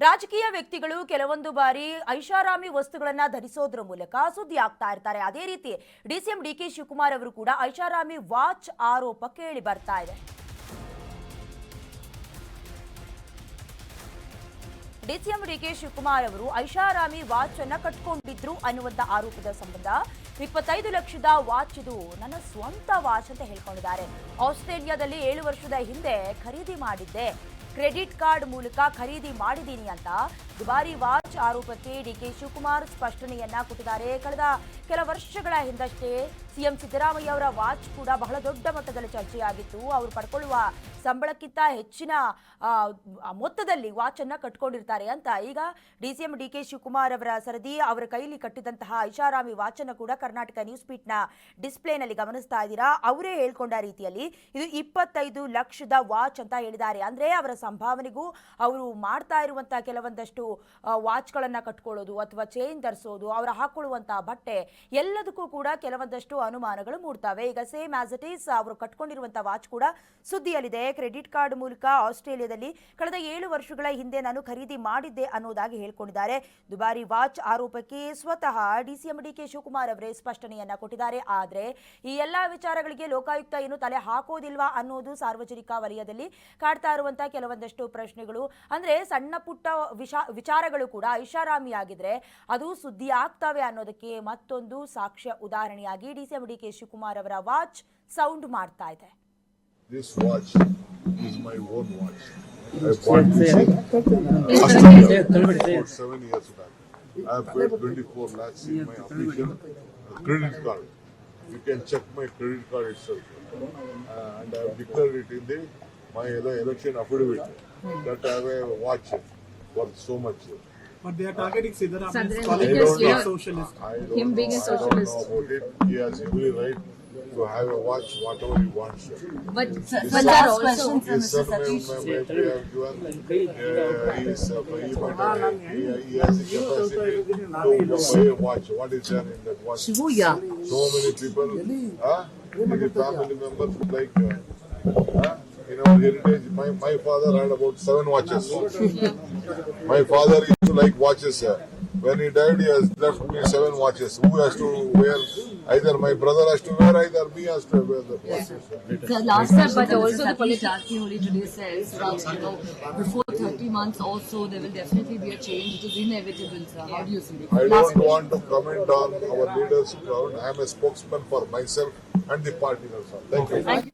ರಾಜಕೀಯ ವ್ಯಕ್ತಿಗಳು ಕೆಲವೊಂದು ಬಾರಿ ಐಷಾರಾಮಿ ವಸ್ತುಗಳನ್ನ ಧರಿಸೋದ್ರ ಮೂಲಕ ಸುದ್ದಿ ಆಗ್ತಾ ಇರ್ತಾರೆ. ಅದೇ ರೀತಿ ಡಿಸಿಎಂ ಡಿಕೆ ಶಿವಕುಮಾರ್ ಅವರು ಕೂಡ ಐಷಾರಾಮಿ ವಾಚ್ ಆರೋಪ ಕೇಳಿ ಬರ್ತಾ ಇದೆ. ಡಿಸಿಎಂ ಡಿಕೆ ಶಿವಕುಮಾರ್ ಅವರು ಐಷಾರಾಮಿ ವಾಚ್ ಅನ್ನ ಕಟ್ಕೊಂಡಿದ್ರು ಅನ್ನುವಂತ ಆರೋಪದ ಸಂಬಂಧ 25 ಲಕ್ಷದ ವಾಚ್ ಇದು ನನ್ನ ಸ್ವಂತ ವಾಚ್ ಅಂತ ಹೇಳ್ಕೊಂಡಿದ್ದಾರೆ. ಆಸ್ಟ್ರೇಲಿಯಾದಲ್ಲಿ 7 ವರ್ಷದ ಹಿಂದೆ ಖರೀದಿ ಮಾಡಿದ್ದೆ, ಕ್ರೆಡಿಟ್ ಕಾರ್ಡ್ ಮೂಲಕ ಖರೀದಿ ಮಾಡಿದ್ದೀನಿ ಅಂತ ದುಬಾರಿ ವಾಚ್ ಆರೋಪಕ್ಕೆ ಡಿಕೆ ಶಿವಕುಮಾರ್ ಸ್ಪಷ್ಟನೆಯನ್ನ ಕೊಟ್ಟಿದ್ದಾರೆ. ಕಳೆದ ಕೆಲ ವರ್ಷಗಳ ಹಿಂದಷ್ಟೇ ಸಿಎಂ ಸಿದ್ದರಾಮಯ್ಯ ಅವರ ವಾಚ್ ಕೂಡ ಬಹಳ ದೊಡ್ಡ ಮಟ್ಟದಲ್ಲಿ ಚರ್ಚೆಯಾಗಿತ್ತು. ಅವರು ಪಡ್ಕೊಳ್ಳುವ ಸಂಬಳಕ್ಕಿಂತ ಹೆಚ್ಚಿನ ಮೊತ್ತದಲ್ಲಿ ವಾಚ್ ಅನ್ನ ಕಟ್ಕೊಂಡಿರ್ತಾರೆ ಅಂತ ಈಗ ಡಿಸಿಎಂ ಡಿಕೆ ಶಿವಕುಮಾರ್ ಅವರ ಸರದಿ ಅವರ ಕೈಲಿ ಕಟ್ಟಿದಂತಹ ಐಷಾರಾಮಿ ವಾಚ್ ಅನ್ನು ಕೂಡ ಕರ್ನಾಟಕ ನ್ಯೂಸ್ ಪೀಟ್ ನ ಡಿಸ್ಪ್ಲೇನಲ್ಲಿ ಗಮನಿಸ್ತಾ ಇದ್ದೀರಾ. ಅವರೇ ಹೇಳ್ಕೊಂಡ ರೀತಿಯಲ್ಲಿ ಇದು 25 ಲಕ್ಷದ ವಾಚ್ ಅಂತ ಹೇಳಿದ್ದಾರೆ. ಅಂದ್ರೆ ಅವರ ಸಂಭಾವನೆಗೂ ಅವರು ಮಾಡ್ತಾ ಇರುವಂತಹ ಕೆಲವೊಂದಷ್ಟು ವಾಚ್ಗಳನ್ನ ಕಟ್ಕೊಳ್ಳೋದು ಅಥವಾ ಚೈನ್ ಧರಿಸೋದು, ಅವರು ಹಾಕೊಳ್ಳುವಂತಹ ಬಟ್ಟೆ ಎಲ್ಲದಕ್ಕೂ ಕೂಡ ಕೆಲವೊಂದಷ್ಟು ಅನುಮಾನಗಳು ಮೂಡ್ತವೆ. ಈಗ ಸೇಮ್ ಆಸ್ ಇಟ್ ಈಸ್ ಅವರು ಕಟ್ಕೊಂಡಿರುವಂತಹ ವಾಚ್ ಕೂಡ ಸುದ್ದಿಯಲ್ಲಿದೆ. ಕ್ರೆಡಿಟ್ ಕಾರ್ಡ್ ಮೂಲಕ ಆಸ್ಟ್ರೇಲಿಯಾದಲ್ಲಿ ಕಳೆದ 7 ವರ್ಷಗಳ ಹಿಂದೆ ನಾನು ಖರೀದಿ ಮಾಡಿದ್ದೆ ಅನ್ನೋದಾಗಿ ಹೇಳ್ಕೊಂಡಿದ್ದಾರೆ. ದುಬಾರಿ ವಾಚ್ ಆರೋಪಕ್ಕೆ ಸ್ವತಃ ಡಿಸಿಎಂ ಡಿಕೆ ಶಿವಕುಮಾರ್ ಅವರೇ ಸ್ಪಷ್ಟನೆಯನ್ನ ಕೊಟ್ಟಿದ್ದಾರೆ. ಆದ್ರೆ ಈ ಎಲ್ಲಾ ವಿಚಾರಗಳಿಗೆ ಲೋಕಾಯುಕ್ತ ಏನು ತಲೆ ಹಾಕೋದಿಲ್ವಾ ಅನ್ನೋದು ಸಾರ್ವಜನಿಕ ವಲಯದಲ್ಲಿ ಕಾಡ್ತಾ ಇರುವಂತಹ ಕೆಲವೊಂದಷ್ಟು ಪ್ರಶ್ನೆಗಳು. ಅಂದ್ರೆ ಸಣ್ಣ ಪುಟ್ಟ ವಿಚಾರಗಳು ಕೂಡ ಐಷಾರಾಮಿ ಆಗಿದ್ರೆ ಅದು ಸುದ್ದಿ ಆಗ್ತವೆ ಅನ್ನೋದಕ್ಕೆ ಮತ್ತೊಂದು ಸಾಕ್ಷ್ಯ ಉದಾಹರಣೆಯಾಗಿ ಡಿಸಿಎಂ ಡಿಕೆ ಶಿವಕುಮಾರ್ ಅವರ ವಾಚ್ ಸೌಂಡ್ ಮಾಡ್ತಾ ಇದೆ. This watch is my own watch. I bought this in Australia about 7 years back. I have paid 24 lakhs in my official credit card. You can check my credit card itself. And I have declared it in my election affidavit that I have a watch worth so much. But they are targeting Siddharamaia's Because socialist. Him being a socialist. I don't know about it. He has every right to have a watch whatever he wants. But last question from His Mr. son may Satish. have given, he has the capacity to buy a watch. What is there in that watch? Shibuya. So many people, the family members like, in our heritage, my father had about 7 watches. My father used to like watches. When he died, he has left me 7 watches. Who has to wear? Either my brother has to wear, either me has to wear the watches. The last time, but also the Jaarkhand today says that before 30 months also there will definitely be a change. It is inevitable, sir. How do you see it? I don't want to comment on our leaders' crowd. I am a spokesman for myself and the party also. Thank you.